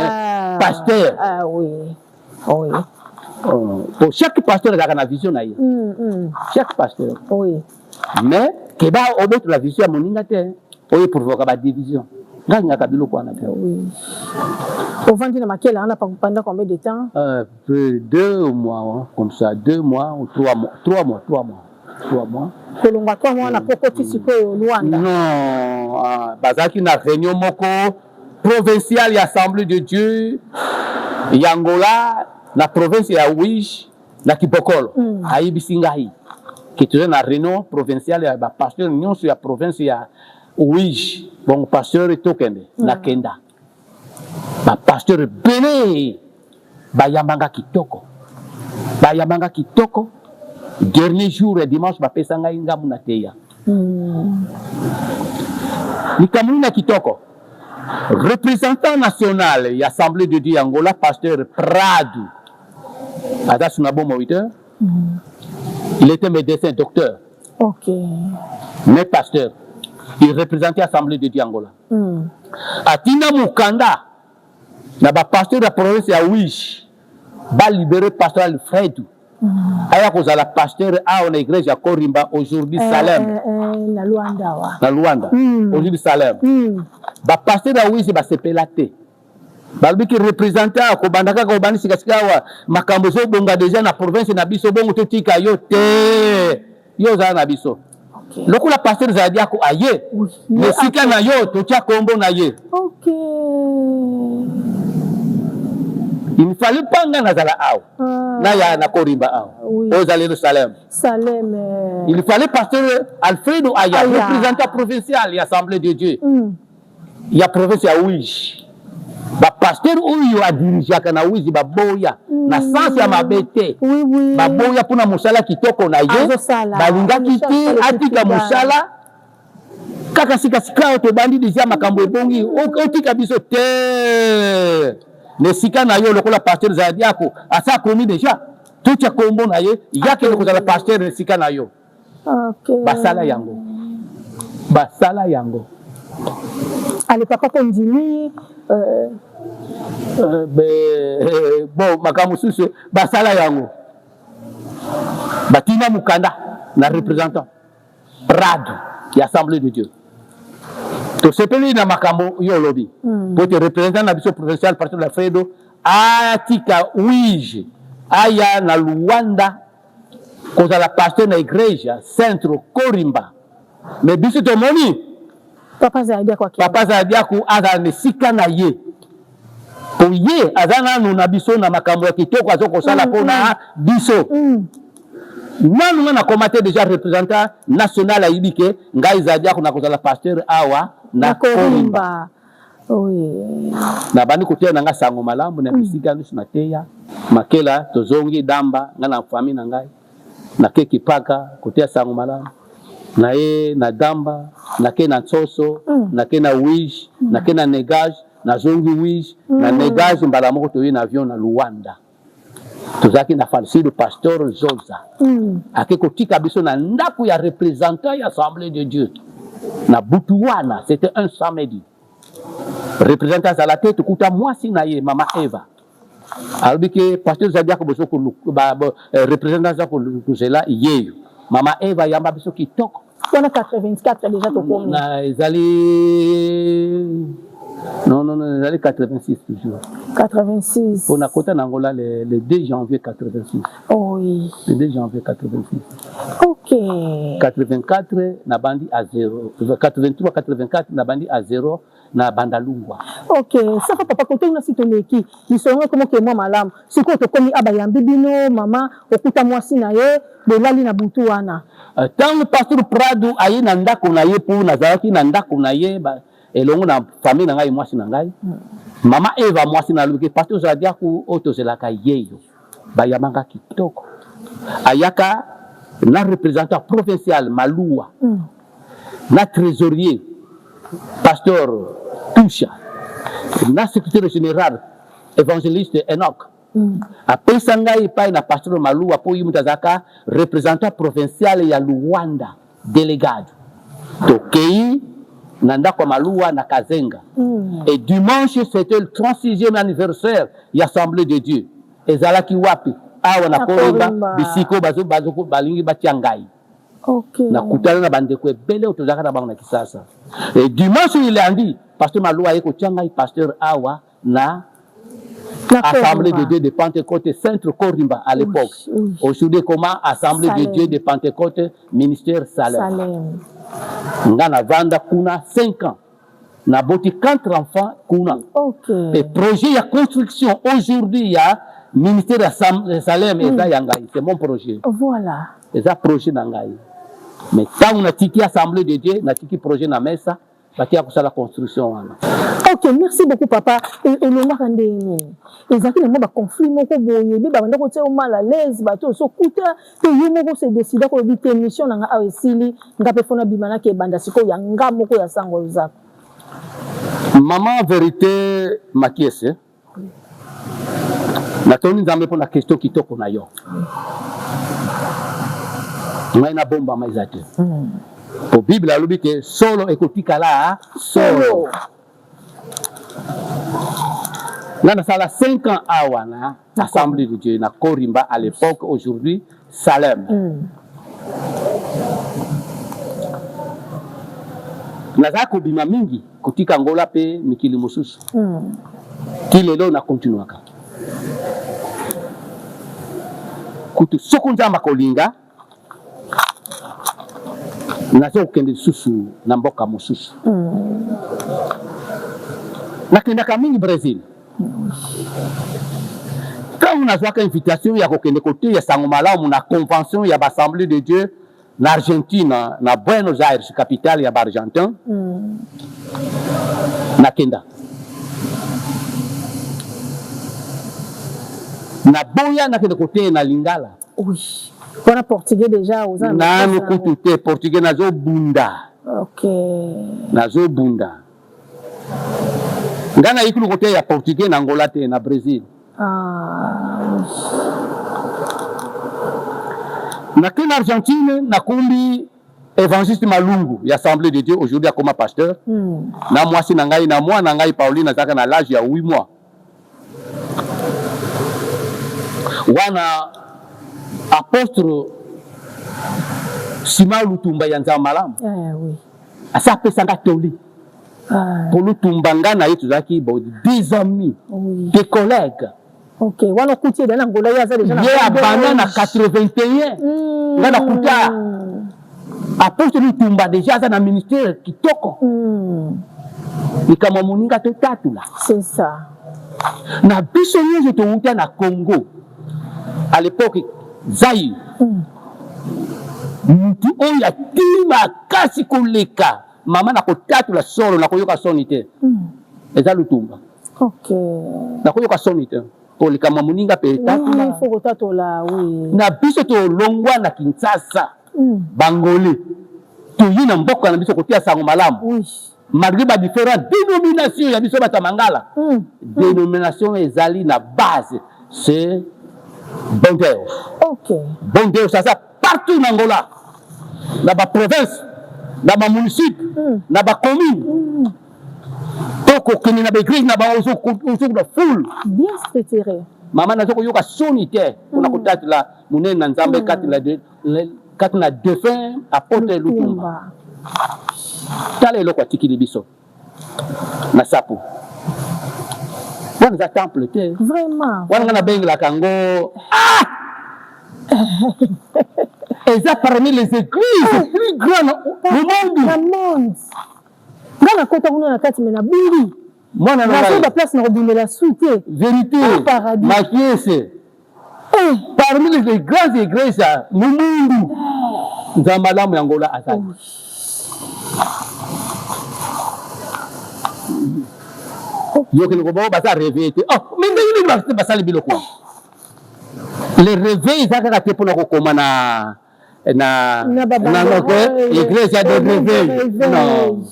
pasteur. Ah oui. Oui. Pour chaque pasteur a une vision na ye. Chaque pasteur. Oui. Mais keba obeto la vision ya moninga te oyo provoquer ba division. Nganga kabilo kwa na. Oui. Au vendre na makela on a pendant combien de temps? 2 mois comme ça, 2 mois ou 3 mois, 3 mois. Kolonga 3 mois na pokoti sikoyo Luanda. Non, bazaki na réunion moko provinciale ya Assemblée de Dieu Yangola na province ya Wish na Kibokolo. Ayibisi ngai. Kitule na réunion provinciale ya ba pasteur nyonso ya province ya Wish. Bon pasteur tokende na Kenda. Ba pasteur bene bayambanga kitoko. Dernier jour et dimanche bapesa ngai ngamu na teya. Nikamuna kitoko. Représentant national de l'Assemblée de Dieu Angola, pasteur Prado. Il était médecin, docteur. Ok. Mais pasteur. Il représentait l'Assemblée de Dieu Angola. Atina Mukanda, na ba pasteur de la province ya Wish, ba libéré pasteur Alfredo. Aya kozala pasteur a on église ya Korimba aujourd'hui Salem. Na Luanda wa. Na Luanda. Aujourd'hui Salem. Ba pasteur a Wish ba sepela te. Balbi ki représentant ko bandaka ko bani sikasika wa makambo zo bonga déjà na province na biso bongo to tika yo te. Yo za na biso. Loko la pasteur za dia ko aye. Le sika na yo to tia kombo na ye. Ok. Il ne fallait pas nga nazala aw. Na ya na Korimba aw. Aux Salem. Salem. Il fallait pasteur Alfredo Aya, représentant provincial de l'Assemblée de Dieu. Il y a province ya Wish. Ba pasteur oyo a dirigé kana Wish ba boya na sens ya mabete. Oui. Ba boya puna musala kitoko na ye. Ba linga kiti atika musala. Kaka sika to bandi déjà makambo ebongi. Otika biso te. Ne sika na yo lokola pasteur Zadiako asa komi déjà. Tout ya kombo na ye yake ko za pasteur ne sika na yo. OK. Basala yango. Ale papa kondimi bon makamu susu basala yango. Batina Mukanda na représentant Prado ya Assemblée de Dieu. To sepeli na makambo yo lobby. Pour te représenter na biso provincial pasteur Alfredo atika Wige aya na Luanda koza la pasteur na igreja centro Korimba. Mais biso to moni Papa Zadia ku aza ne sika na ye. Po ye azana no na biso na makambo ya kitoko azoko sala pona biso. Nanu na komate déjà représentant national ayibike ngai Zadia ku na kozala pasteur awa na Korimba. Oui. Na bandi kotia na nga sango malamu na bisika nusu na teya. Makela tozongi damba nga na famille na ngai. Na keki paka kotia sango malamu. Na ye na damba na ke na tsoso na ke na Wish na ke na negage na zongi Wish na negage mbala moko toye na avion na Luanda tozaki na falsi de pasteur Zoza ake kotika biso na ndako ya représentant ya Assemblée de Dieu na Butuwana. C'était un samedi. Représentant à la tête kuta mwasi na ye mama Eva albike pasteur Zadia ko boso ko représentant za ko kuzela yeyo Mama Eva yamba biso kitoko. On a 84 déjà to komi. Na ezali non ezali 86 toujours. 86. On a quitté en Angola le 2 janvier 86. Oh oui. Le 2 janvier 86. OK. Ok. 84 na bandi à 0. 83, 84 na bandi à 0 na bandalungwa. Ok. Ça va papa côté na sitoneki. Ils sont comme que moi malam. C'est quoi to komi abayambi bino mama okuta mwasi na ye belali na butu wana. Tant pasteur Prado aye na ndako na ye pour nazaraki na ndako na ye ba elongo na famille na ngai mwasi na ngai. Mama Eva mwasi na luki pasteur Zadia ku otozelaka yeyo. Ba yamanga kitoko. Ayaka na représentant provincial Maloua. Na trésorier pasteur Toucha. Na secrétaire général évangéliste Enoch. Après Sangai Pai na pasteur Maloua pour yimutazaka représentant provincial ya Luanda délégado. Tokei nanda kwa Maloua na Kazenga. Et dimanche c'était le 36e anniversaire de l'Assemblée de Dieu. Ezalaki wapi awa na Korimba bisiko bazo balingi batiangai. Okay. Na kutana na bandeko ebele otozaka na bango na kisasa. Et dimanche il a dit pasteur Maloua yeko tiangai pasteur awa na Assemblée de Dieu de Pentecôte Centre Korimba à l'époque. Aujourd'hui comment Assemblée de Dieu de Pentecôte ministère Salem. Ngana vanda kuna 5 ans. Na boti 4 enfants kuna. Okay. Et projet ya construction aujourd'hui ya ministère de Salem et ça yangai, c'est mon projet. Voilà. Et ça projet nangai. Mais tant on a tiki Assemblée de Dieu, na tiki projet na mesa, batia ko la construction wana. Ok, merci beaucoup papa. Et le marandé ni. Ezaki na ba conflit moko boye, be ba ndako tse o mal à l'aise, ba to so kuta, te yemo se décider ko bi mission na nga awesili, nga pe fona bimana ke banda siko ya nga moko ya sango zako. Maman vérité makiese. Na toni nzambe pour la question kitoko na yo. Ngai na bomba maizate. Pour Bible alobi ke solo ekotikala solo. Nana sala 5 ans awa na Assemblée de Dieu na Korimba à l'époque aujourd'hui Salem. Nazako bima mingi kutika ngola pe mikili mususu. Kilelo na continuaka. Kutu sokunza makolinga nazo kende susu na mboka mususu. Nakenda kamingi Brésil. Quand on a joué invitation ya kokende côté ya sango malamu na convention ya l'Assemblée de Dieu na Argentine na Buenos Aires capitale ya Argentin. Nakenda. Na boya nakenda côté na Lingala. Oui. On a portugais déjà aux amis. Na nukutu portugais nazo bunda. Ok. Nazo bunda. Ngana ikulu côté ya portugais na Angola te na Brésil. Na kena Argentine na kumbi évangéliste Malungu ya Assemblée de Dieu aujourd'hui comme pasteur. Na mwasi na ngai na mwana ngai Pauline azaka na l'âge ya 8 mois. Wana apôtre Sima Lutumba ya Nzamba malamu. Oui. Asa pesanga toli. Pour Lutumba ngana yetu zaki des amis, des collègues. Ok, wana kuti dans Angola ya za déjà na. Ya banana 81. Ngana kuta. Apôtre Lutumba déjà za na ministère kitoko. Ni kama muninga to tatu là. C'est ça. Na biso nyezo to uta na Congo. À l'époque Zaïre. Mutu oya tima kasi koleka. Mama na kotatu la solo na koyoka sonite. Eza Lutumba. Ok. Na koyoka sonite. Pour le kama muninga pe tatu la. Il faut kotato là, oui. Na biso to longwa na Kinshasa. Bangolais. To yina mboka na biso kotia sango malamu. Oui. Malgré ba différentes dénominations ya biso batamangala. Dénomination ezali na base. C'est bon Dieu. Ok. Bon Dieu, ça partout en Angola. Dans la province, dans la municipio, dans la commune. Toko kini na l'église na ba ozo la foule. Bien structuré. Maman na zoko yoka sonité. On a contacté la munene na Nzambe kati na défunt apôtre Lutumba. Tale lokwa tikili biso. Na sapo. Wana za temple te. Vraiment. Wana na bengi la kango. Et ça parmi les églises les plus grandes au monde. Dans la côte on a 4 mais na bili. Moi na la place na robindela suite. Vérité. Ma pièce. Parmi les grandes églises au monde. Nzambalamu yangola azali. Yo que le basa réveiller. Oh, mais ndenge basa le biloko. Le réveil ça ka te pona ko koma na l'église de réveil. Non.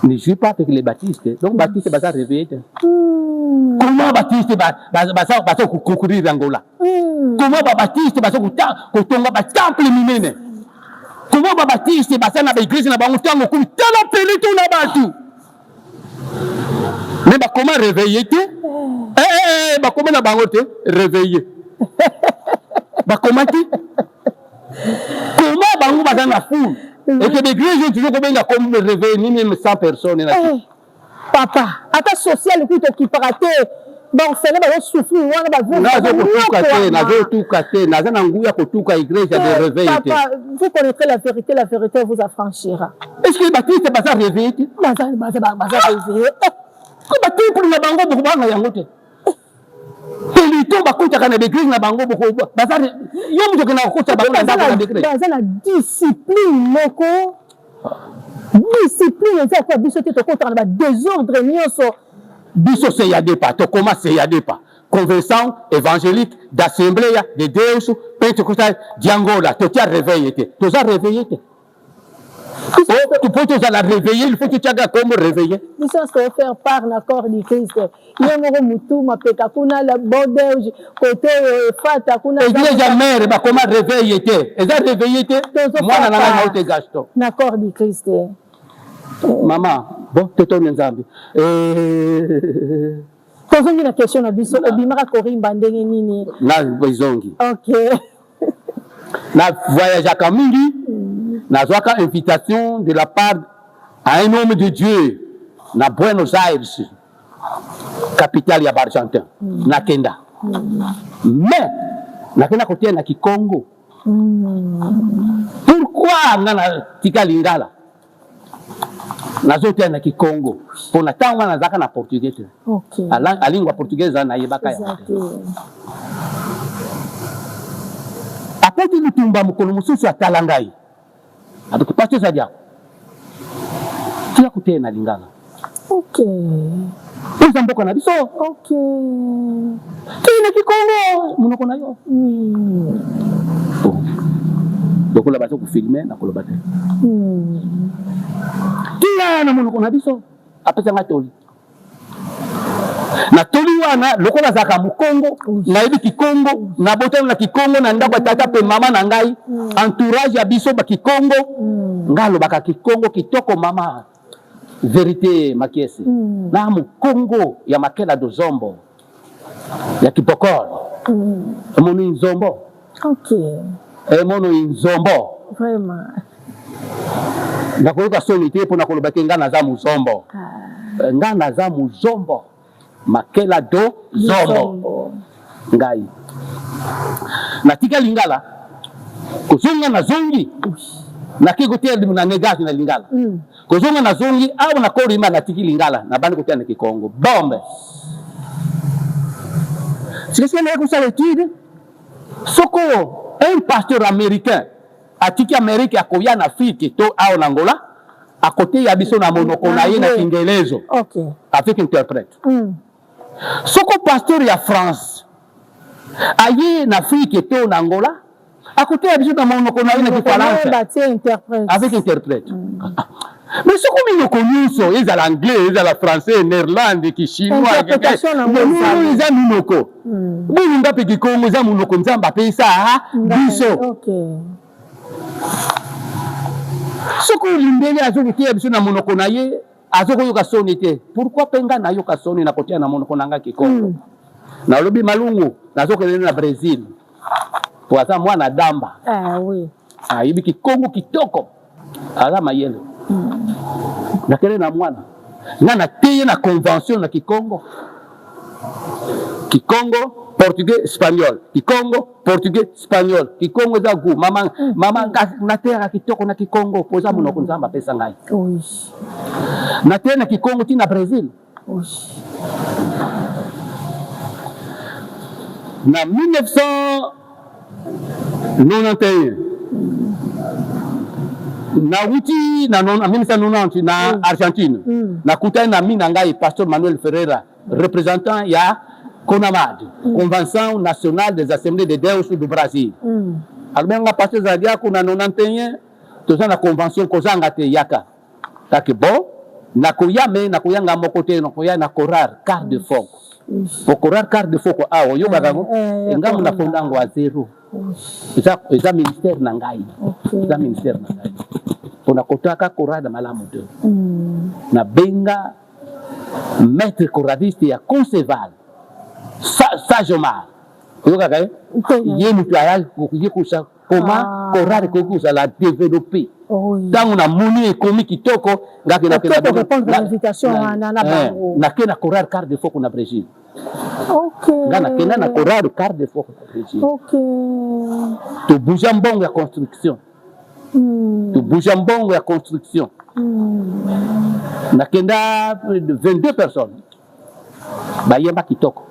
Ne suis pas avec les baptistes. Donc baptiste basa réveiller. Comment baptiste basa courir Angola? Comment baptiste basa kutonga ba temple minene? Comment baptiste basa na église na bango tango ku tala pelito na batu? Mais comment réveiller te? Comment na bango te réveiller? Comment tu? Comment bango basa na foule? Et que l'église toujours comme le réveil ni même 100 personnes. Papa, ata social qui t'occupera-t donc c'est là souffrir wana ba Papa, vous connaîtrez la vérité vous affranchira. Est-ce que le baptiste va ça réveiller? Réveiller. Ko baptiste pour na bango beaucoup banga yango te. Pelito bakuta kana l'église na bango beaucoup bazar yo muto kana kuta bango na l'église. Dans la discipline moko. Discipline eza kwa biso te tokota na désordre nyonso. Biso se yade pas, to comment se yade pas. Conversion évangélique d'assemblée de Deus pentecostal d'Angola, to tia réveillé te. To za réveillé te. Tu peux te la réveiller, il faut que tu aies comme réveiller. Nous sommes faire part l'accord du Christ. Il y a un moutou, ma peka kuna la bordel côté fata kuna. Église mère, bah comment réveiller te? Et ça réveiller te? Moi na na te gasto. L'accord du Christ. Maman, bon, tu ton nzambe. Posons une question à biso obimara korimba ndenge nini? Na bizongi. OK. Na voyage à Kamingi. N'a pas invitation de la part à un homme de Dieu na Buenos Aires, capitale ya Argentin, na Kenda. Mais na Kenda côté na Kikongo. Pourquoi na tika lingala? Na zote na Kikongo. Pour na tanga na zaka na portugais. OK. A lingua portugaise na yebaka ya. Après tu lutumba mukolo mususu atalangai. Avec pasteur Sadia. Tu as coûté na lingala. OK. Nous avons beaucoup biso. OK. Tu n'es qui Congo, monoko na yo. Donc la bateau pour filmer na ko bateau. Tu na monoko na biso. Apesa ngatoli. Na toli wana lokola zaka mukongo na yebi Kikongo na botana na Kikongo na ndako tata pe mama na ngai entourage ya biso ba Kikongo ngalo baka Kikongo kitoko mama vérité makiesi na mukongo ya makela do zombo ya Kipokol mono inzombo. OK. Mono inzombo Vraiment na koloka solité pour na koloba ngana za muzombo ngana za muzombo makela do zombo ngai natika lingala kuzunga na zongi na kikotea na negasi na lingala kuzunga na zongi au na korima na tiki lingala na bandi kotea na Kikongo bombe c'est na ko sala étude soko un pasteur américain atiki Amérique akoya na Afrique to au na Angola à côté ya biso na monoko na ye na Kingelezo. OK. Avec interprète. Soko pasteur ya France aye na Afrique to na Angola à côté ya biso na monoko na ye na Kifaransa avec interprète. Mais soko minoko nyuso eza l'anglais eza la français néerlandais ki chinois eza minoko bulu ngape Kikongo eza monoko nzamba pesa biso. OK. Soko limbeli azokutia biso na monoko na ye azokoyoka soni te. Pourquoi penga na yoka soni na kotia na monoko nanga Kikongo? Na lobi malungu nazokele na Brésil. Pour ça mwana damba. Ah oui. Ah yibi Kikongo kitoko. Ala mayele. Na kele na mwana. Na teye na convention na Kikongo. Kikongo portugais espagnol kikongo portugais espagnol kikongo eza gu mama na terre kitoko na kikongo poza monoko nzambe apesa ngai na terre na kikongo ti na Brésil na 1991 na wuti na 1990 na Argentine nakutani na mina ngai pasteur Manuel Ferreira représentant ya CONAMAD Convention nationale des assemblées de Deus do Brasil albenga pasteur zadia kuna 91 toza na convention kozanga te yaka taki bo nakoya nga moko te nakoya na choral quart de foc pour choral quart de foc awo yo bagango ngamu na fondango a zero eza ministère na ngai eza ministère na ngai pona kotaka choral da malamu te na benga maître choraliste ya Conceval Sajomar yoka kae ye mutu aya kukusa comment choral kokusa la développer tango na moni ekomi kitoko ngaki na kena répondre à l'invitation na bango na kena choral quart de foc na Brésil ngana kena na choral quart de foc na Brésil to bouger mbongo ya construction to bouger mbongo ya construction na kenda 22 personnes bayemba kitoko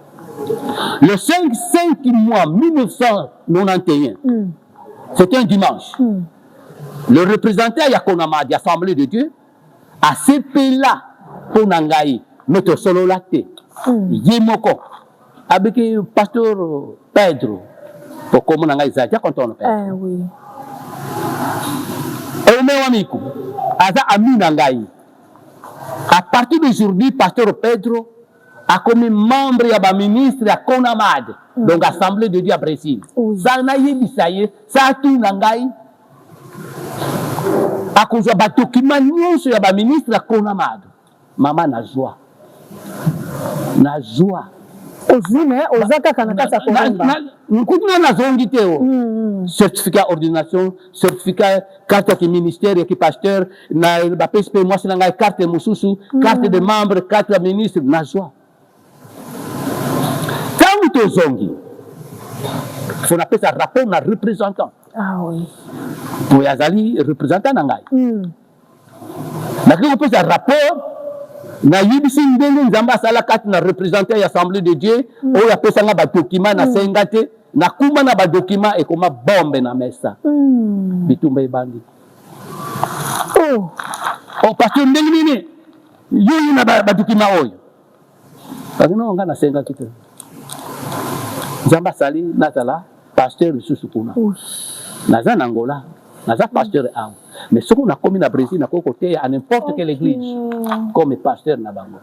le 5 mois 1991 c'était un dimanche le représentant ya CONAMAD ya Assemblée de Dieu a sepela pour nangai meto solo laté yemoko avec pasteur Pedro pour comme nangai ça ya content Pedro oui et meu amigo aza ami nangai à partir d'aujourd'hui pasteur Pedro a comme membre ya ba ministre ya CONAMAD donc Assemblée de Dieu à Brésil ça na yebisa ye ça tout nangai akozwa ba document nyonso ya ba ministre ya CONAMAD mama na joie ozime ozaka na kasa komba nkutuna na zongi teo certificat ordination certificat carte de ministère et pasteur na ba PSP moi c'est ngai carte mususu carte de membre carte de ministre na joie quand to zongi faut appeler ça rapport na représentant oui pour yazali représentant na ngai na ko appeler ça rapport na yibisi ndenge nzamba asala kati na représentant ya Assemblée de Dieu oyo apesanga ba document na senga te na kuma na ba document ekoma bombe na mesa bitumba ebandi parce que ndenge nini yo na ba document oyo parce que nga na senga te nzamba sali nazala pasteur susu kuna naza na Angola naza pasteur awo mais ce qu'on a commis na Brésil na côté à n'importe quelle église comme pasteur na bango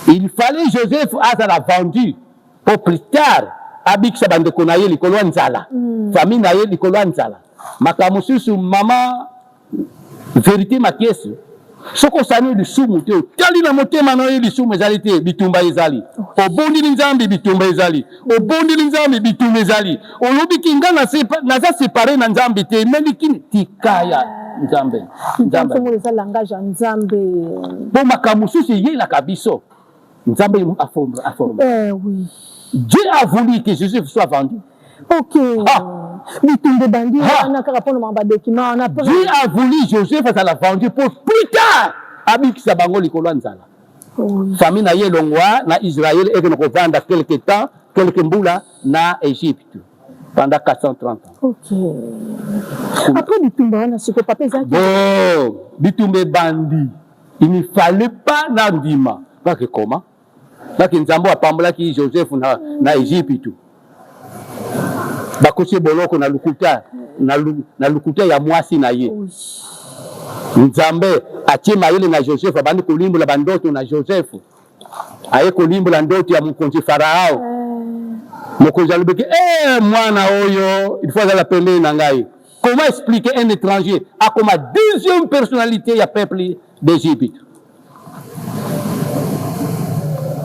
il fallait Joseph azala vendu pour plus tard abikisa bandeko na ye likolo ya nzala famille na ye likolo ya nzala makambo susu mama vérité makiesu soko osani lisumu te otali na motema na yo lisumu ezali te bitumba ezali obondeli nzambe bitumba ezali obondeli nzambe bitumba ezali olobiki nga naza séparé na nzambe te meliki tikaya nzambe eza langage ya nzambe po makambo mosusu eyelaka biso nzambe oui Dieu a voulu que Jésus soit vendu. bitumba bandi wana kaka pona mamba document na Dieu a voulu Joseph à la vendu pour plus tard abikisa bango likolo ya nzala famille na ye longwa na Israël et que nous vendre quelque temps quelques mbula na Égypte pendant 430 ans. Après bitumba wana siko papa ezaki bitumba bandi il ne fallait pas nandima parce que comment parce que nzambo apambola ki Joseph na Égypte tout bakosi boloko na lukuta ya mwasi na ye nzambe atie mayele na Joseph abandi kolimbola bandoto na Joseph aye kolimbola ndoto ya mokonzi Farao mokonzi alobeki mwana oyo il faut azala pembeni na ngai. Comment expliquer un étranger a comme deuxième personnalité ya peuple d'Égypte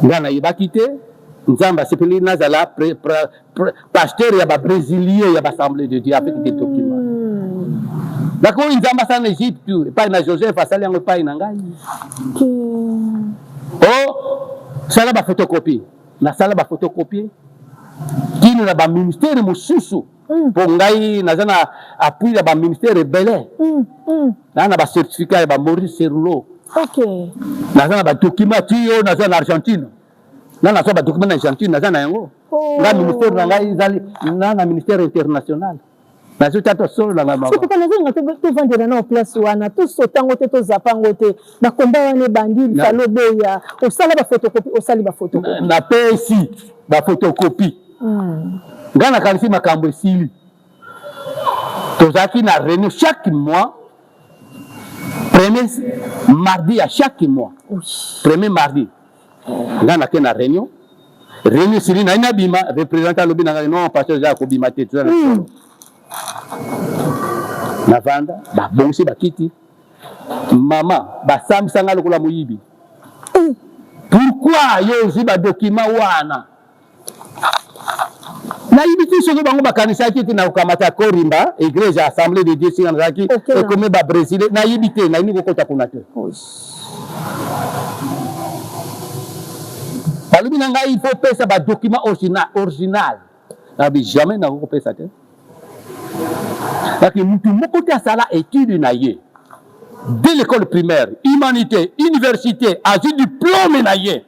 ngana yebaki te nzamba sepeli nazala pasteur ya ba brésilien ya ba assemblée de Dieu avec des documents d'accord nzamba sana Égypte pas na Joseph asali yango pas na ngai sala ba photocopie nasala ba photocopie kino na ba ministère mosusu pour ngai nazana appui na ba ministère belé na ba certificat ya ba Maurice Serlo. OK. Nazana ba document tio nazana Argentine. Na so ba document na Argentine nazana yango. Nga ministère na ngai izali na ministère international. Na zo tato solo na ngama. C'est pas nazo ngato vendre na place wana tout sotango te to zapango te na komba wana bandi falo boya o sala ba photocopie o sali ba photocopie na pesi ba photocopie ngana kanisi makambo esili tozaki na réunion chaque mois premier mardi à chaque mois premier mardi ngana ke na réunion sili na ina bima représentant lobi na non pasteur ja ko bima te tu na vanda ba bonsi ba kiti mama ba samsanga lokola moyibi pourquoi yo zi ba document wana na yibiti soko bango bakanisa kiti na ukamata korimba église assemblée de Dieu singa zaki e comme ba Brésil na yibite na ini kokota kuna te Palubi na ngai il faut pesa ba document original na bi jamais na ko pesa te lakini mtu moko te asala étude na ye dès l'école primaire humanité université azu diplôme na ye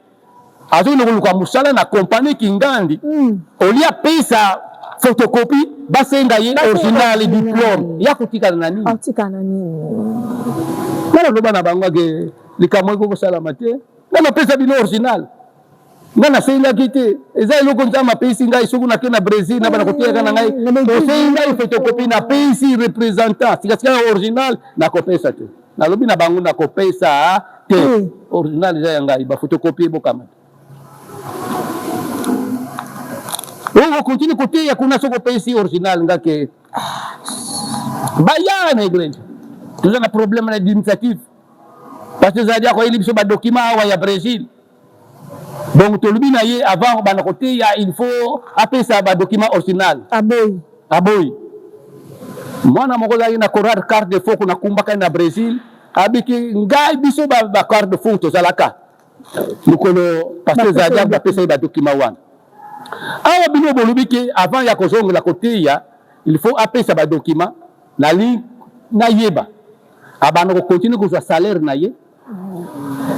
azu lokoluka musala na compagnie kingandi olia pesa photocopie basenga ye original diplôme ya kutika na nini mala loba na bango ke likamwe ko salama te na pesa bino original ngana senga kite eza eloko nzama pesi ngai suku na ke na Brésil na bana kotia kana ngai senga photocopie na pesi représentant sika original na kopesa te na lobi na bango na kopesa te original eza ngai ba photocopie bokama on continue côté ya kuna soko pesi original ngake bayana igreja tuza na problème na administratif parce que zadia ko ili biso ba document wa ya Brésil. Donc tolobi na ye avant bana côté ya il faut apesa ba document original aboy mwana moko zaki na korar carte de faux na kumbaka na Brésil abiki ngai biso ba carte de faux to zalaka lokolo parce que zadia ba pesa ba document wana awa bino bolobi ke avant ya kozonga la côté ya il faut apesa ba document na li na yeba abana ko continue ko salaire na ye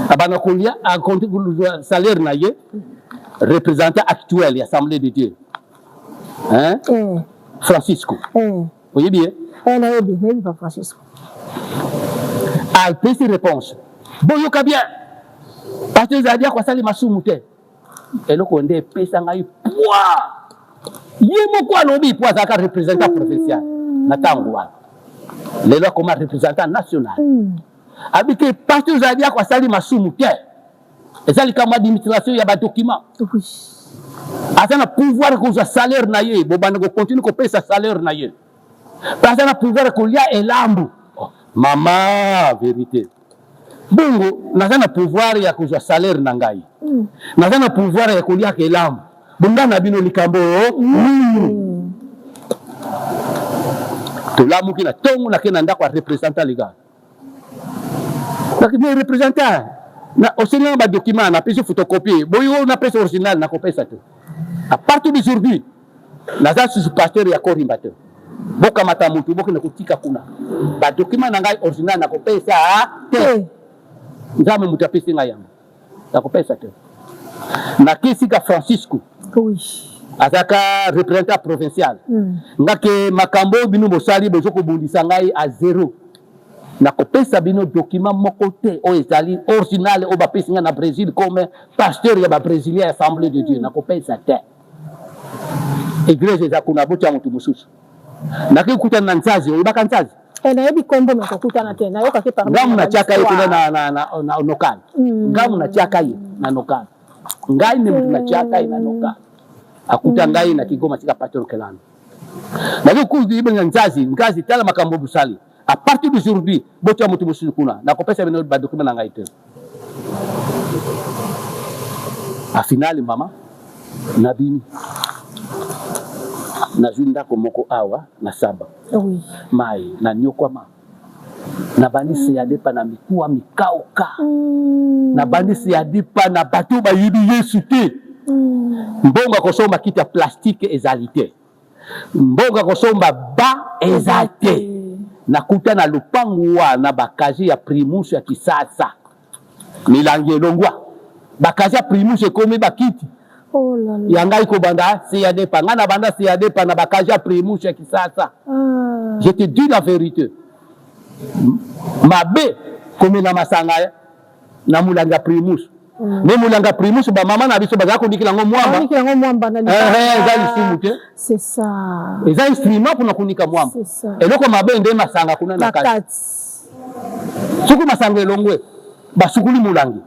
abana kolia a continue salaire na ye représentant actuel de l'Assemblée de Dieu hein Francisco voyez bien pas Francisco a pesi réponse boyo kabia parce que zadia kwa sali masumu te eloko nde pesa ngai poids yemo kwa lobi poids zaka représentant provincial na tango wana lelo comme représentant national abike pasteur zadia kwa sali masumu te ezali kama administration ya ba document azana pouvoir ko za salaire na ye bo bana ko continue ko pesa salaire na ye azana pouvoir ko lia elambu mama vérité bongo nazana pouvoir ya ko za salaire na ngai nazana pouvoir ya ko lia elambu bonga na bino likambo to lamu kina tongo na kena ndako representant legal lakini representant na osenya ba document na pesi photocopie boyo na pesa original na kopesa te à partir d'aujourd'hui naza sous pasteur ya korimba te boka mata mutu boka na kutika kuna ba document na ngai original na kopesa te nzame mutu apesi ngai yango na kopesa te na kesi ka Francisco azaka représentant provincial ngake makambo bino bosali bozoko bundisa ngai à zéro na kopesa bino document moko te o ezali original o bapesi nga na Brésil comme pasteur ya ba brésilien Assemblée de Dieu na kopesa te église za kuna bocha mutu mususu na kikuta na nzazi o baka nzazi na yebi kombo na kokutana te na yoka ke parmi ngamu na chaka ye kuna na nokan ngamu na chaka ye na nokan ngai ne na chaka ye na nokan akuta ngai na Kigoma chika pasteur kelano na kikuta ibe nzazi ngazi tala makambo busali à partir d'aujourd'hui bocha mutu mususu kuna na kopesa bino ba document na ngai te a finali mama na bini na zunda ko moko awa na saba mai na nyokwa ma na bandisi ya depa na mikuwa mikauka na bandisi ya depa na bato ba yibi Yesu te mbongo akosomba kiti ya plastique ezali te, mbongo akosomba ba eza te. Nakuta na lupangu wana bakazi ya primus ya kisasa milangi elongwa bakazi ya primus ekomi bakiti yangai kobanda CADP nga na banda CADP na bakazi ya primus ya kisasa. Je te dis la vérité, mabe komi na masanga na mulanga primus ne mulanga primus ba mama na biso bazako dikila ngo mwamba na ezali simu te, c'est ça, eza instrument kuna kunika mwamba eloko mabe nde masanga kuna na kati suku masanga elongwe basukuli mulangi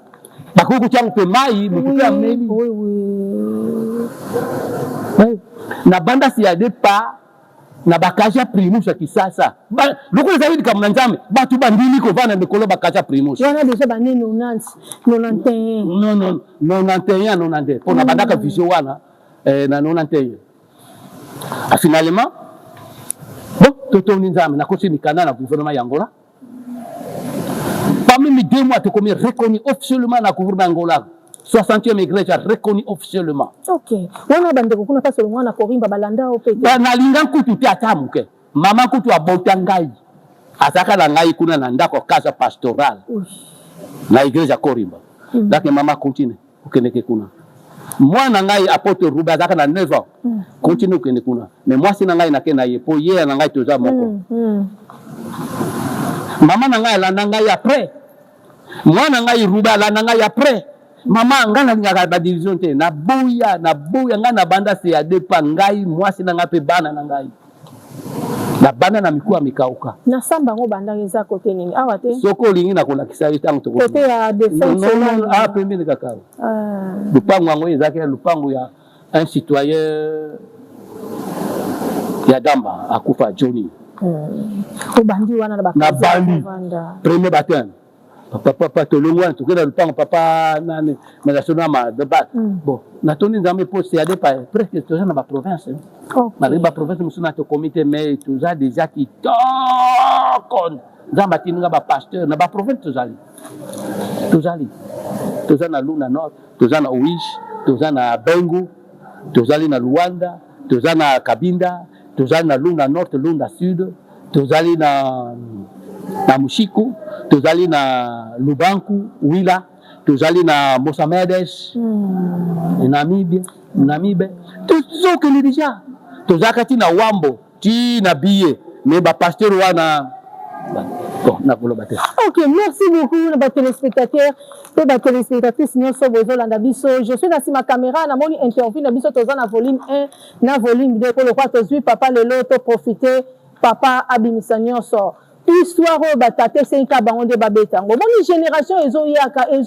bakuku changu pe mai mukuta mneli na banda CADP na bakaja primus ya kisasa loko zaidi kama nzame batu bandili ko vana mikolo bakaja primus wana deja ba 90 91 90 pona bandaka vision wana na 91 finalement bon toto nzame na kosi mikana na gouvernement ya Angola parmi les 2 mois te comme reconnu officiellement na gouvernement Angola 60e église reconnu officiellement. OK. Wana bandeko kuna paso mwana korimba balanda opete. Na linga kutu te atamuke. Mama kutu abota ngai. Asaka na ngai kuna na ndako casa pastoral. Na église korimba. Donc mama continue ukeneke kuna. Mwana ngai apote Ruba azaka na 9 ans. Continue ukende kuna. Mais moi sina ngai na kena yepo ye na ngai toza moko. Mama na ngai landa ngai après. Mwana ngai Ruba landa ngai après. Mama ngana ngaka ba division te na boya ngana banda CADP ngai mwasi na ngape bana na ngai na bana na mikuwa mikauka na samba ngo banda ngeza kote nini awa te soko lingi na kola kisali tangu to kote ya defense pembe ni kakao lupango ngo ezaki lupango ya un citoyen ya Damba akufa Johnny obandi wana na bakazi premier baptême papa tolongwa tukenda lupango papa nani melasonama de bat bon natoni nzambe po CADP presque toza na ba province na ba province musuna to comité mais toza déjà qui tokon nzamba tininga ba pasteur na ba province toza na Luna Nord, toza na Oish, toza na Bengu, tozali na Luanda, toza na Kabinda, tozali na Luna Nord, Luna Sud, tozali na Mushiku, tozali na Lubanku, Wila, tozali na Mosamedes, Namibe, tozokeli déjà. Tozakati na Wambo, ti na Biye, mais ba pasteur wana bon, na koloba te. OK, merci beaucoup na ba téléspectateurs, pe ba téléspectatrices nyonso bozolanda biso. Je suis na caméra na moni interview na biso toza na volume 1 na volume 2 ko lokwa tozui papa lelo to profiter papa abimisa nyonso. Histoire o batate senka bango de babeta ngo boni génération ezoyaka e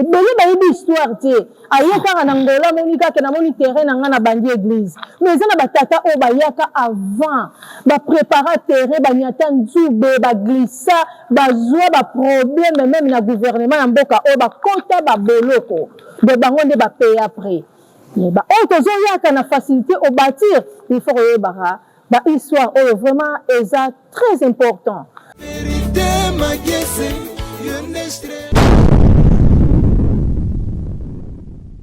bele ba yebi histoire te ayaka na ngola moni kaka na moni terrain na ngana bandi église mais na batata o bayaka avant ba préparer terrain ba nyata nzube ba glissa ba zwa ba problème même na gouvernement ya mboka o ba konta ba boloko de bango de ba payer après mais ba o tozoyaka na facilité au bâtir il faut yebara ba histoire oh vraiment est très important. Vérité ma